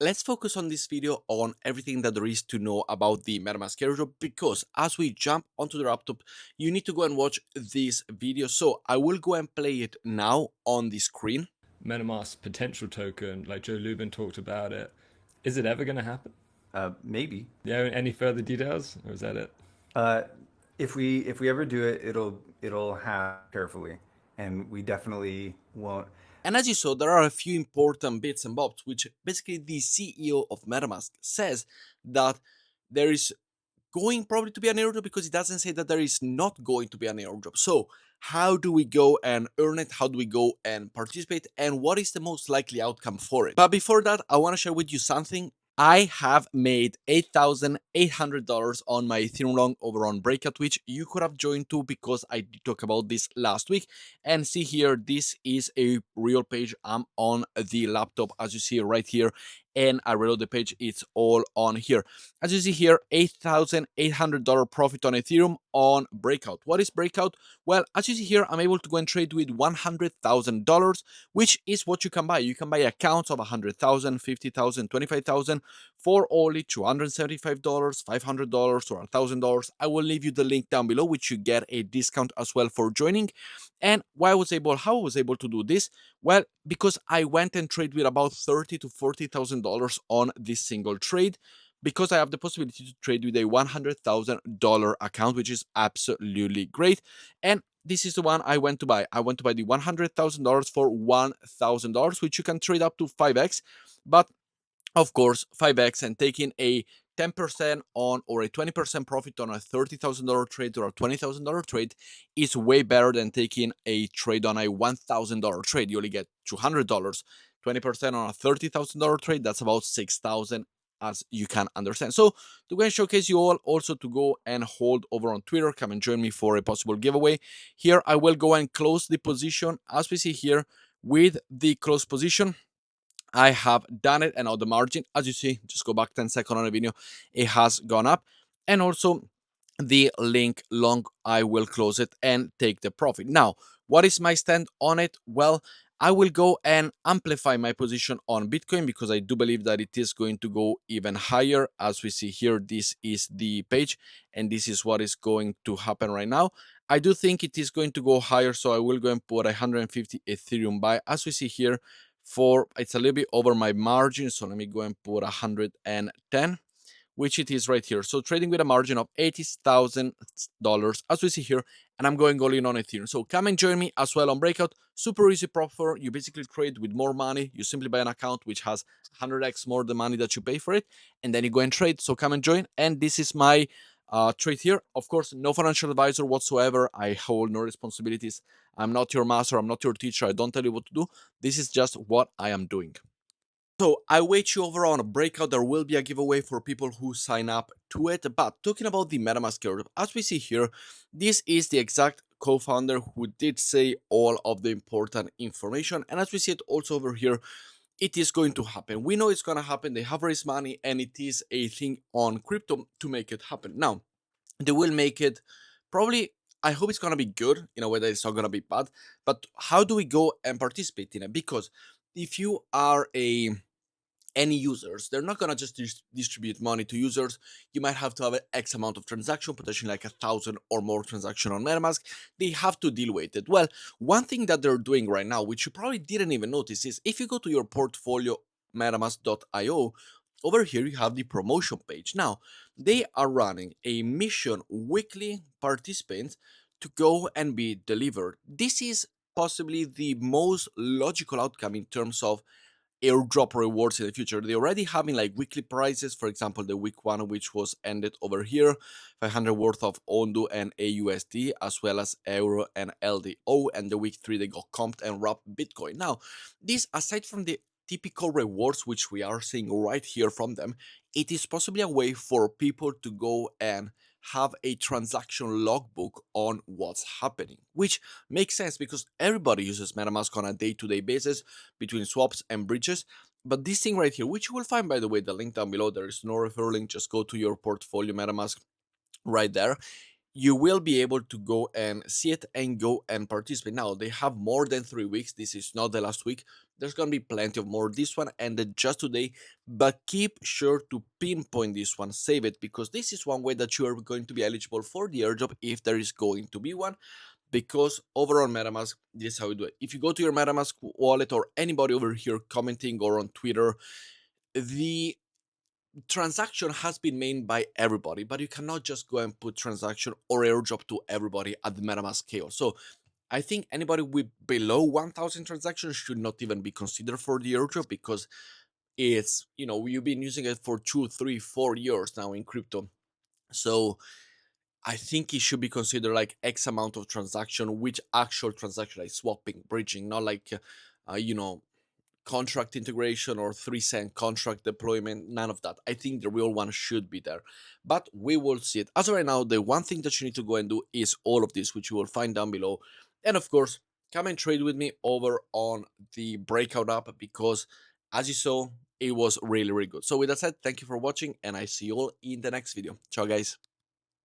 let's focus on this video on everything that there is to know about the MetaMask Airdrop, because as we jump onto the laptop, you need to go and watch this video. So I will go and play it now on the screen. MetaMask potential token, like Joe Lubin talked about it. Is it ever going to happen? Maybe. Yeah, any further details, or is that it? Uh, if we ever do it, it'll happen carefully, and we definitely won't. And as you saw, there are a few important bits and bobs, which basically the CEO of MetaMask says that there is going probably to be an airdrop, because it doesn't say that there is not going to be an airdrop. So how do we go and earn it? How do we go and participate? And what is the most likely outcome for it? But before that, I want to share with you something. I have made $8,800 on my Ethereum long over on Breakout, which you could have joined to, because I did talk about this last week. And see here, this is a real page. I'm on the laptop, as you see right here, and I reload the page. It's all on here. As you see here, $8,800 profit on Ethereum on Breakout. What is Breakout? Well, as you see here, I'm able to go and trade with $100,000, which is what you can buy. You can buy accounts of 100,000, 50,000, 25,000 for only $275, $500, or $1,000. I will leave you the link down below, which you get a discount as well for joining. And how I was able to do this? Well, because I went and traded with about $30,000 to $40,000 on this single trade, because I have the possibility to trade with a $100,000 account, which is absolutely great. And this is the one I went to buy. I went to buy the $100,000 for $1,000, which you can trade up to 5x. But of course, 5x and taking a 10% on or a 20% profit on a $30,000 trade or a $20,000 trade is way better than taking a trade on a $1,000 trade. You only get $200. 20% on a $30,000 trade, that's about $6,000, as you can understand. So to go and showcase you all, also to go and hold over on Twitter, come and join me for a possible giveaway. Here I will go and close the position, as we see here with the close position. I have done it, and now the margin, as you see, just go back 10 seconds on the video, it has gone up. And also the link long, I will close it and take the profit. Now, what is my stand on it? Well, I will go and amplify my position on Bitcoin, because I do believe that it is going to go even higher. As we see here, this is the page, and this is what is going to happen right now. I do think it is going to go higher, so I will go and put 150 Ethereum buy. As we see here, for it's a little bit over my margin, so let me go and put 110, which it is right here. So trading with a margin of $80,000, as we see here, and I'm going all in on Ethereum. So come and join me as well on Breakout. Super easy, proper. You basically trade with more money. You simply buy an account which has 100x more the money that you pay for it, and then you go and trade. So come and join. And this is my trade here. Of course, no financial advisor whatsoever. I hold no responsibilities. I'm not your master. I'm not your teacher. I don't tell you what to do. This is just what I am doing. So I wait you over on a Breakout. There will be a giveaway for people who sign up to it. But talking about the MetaMask Airdrop, as we see here, this is the exact co-founder who did say all of the important information. And as we see it also over here, it is going to happen. We know it's going to happen. They have raised money, and it is a thing on crypto to make it happen. Now, they will make it probably. I hope it's gonna be good in a way that it's not gonna be bad. But how do we go and participate in it? Because if you are any users, they're not gonna just distribute money to users. You might have to have an X amount of transaction, potentially like 1,000 or more transaction on MetaMask. They have to deal with it. Well, one thing that they're doing right now, which you probably didn't even notice, is if you go to your portfolio metamask.io, over here you have the promotion page. Now, they are running a mission weekly participants to go and be delivered. This is possibly the most logical outcome in terms of airdrop rewards in the future. They're already having like weekly prizes. For example, the week one, which was ended over here, 500 worth of Ondu and AUSD, as well as Euro and LDO. And the week three, they got comped and wrapped Bitcoin. Now, this, aside from the typical rewards, which we are seeing right here from them, it is possibly a way for people to go and have a transaction logbook on what's happening, which makes sense because everybody uses MetaMask on a day-to-day basis between swaps and bridges. But this thing right here, which you will find, by the way, the link down below, there is no referral link, just go to your portfolio MetaMask right there. you will be able to go and see it and go and participate. Now they have more than 3 weeks. This is not the last week. There's gonna be plenty of more. This one ended just today, but keep sure to pinpoint this one, save it, because this is one way that you are going to be eligible for the airdrop if there is going to be one. Because over on MetaMask, this is how we do it. If you go to your MetaMask wallet, or anybody over here commenting or on Twitter, the transaction has been made by everybody, but you cannot just go and put transaction or airdrop to everybody at the MetaMask chaos. So I think anybody with below 1,000 transactions should not even be considered for the airdrop, because it's, you've been using it for 2, 3, 4 years now in crypto. So I think it should be considered like X amount of transaction, which actual transaction, like swapping, bridging, not like, uh, you know, contract integration or 3 cent contract deployment. None of that. I think the real one should be there, but we will see it. As of right now, the one thing that you need to go and do is all of this, which you will find down below. And of course, come and trade with me over on the Breakout app, because as you saw, it was really, really good. So with that said, thank you for watching, and I see you all in the next video. Ciao, guys.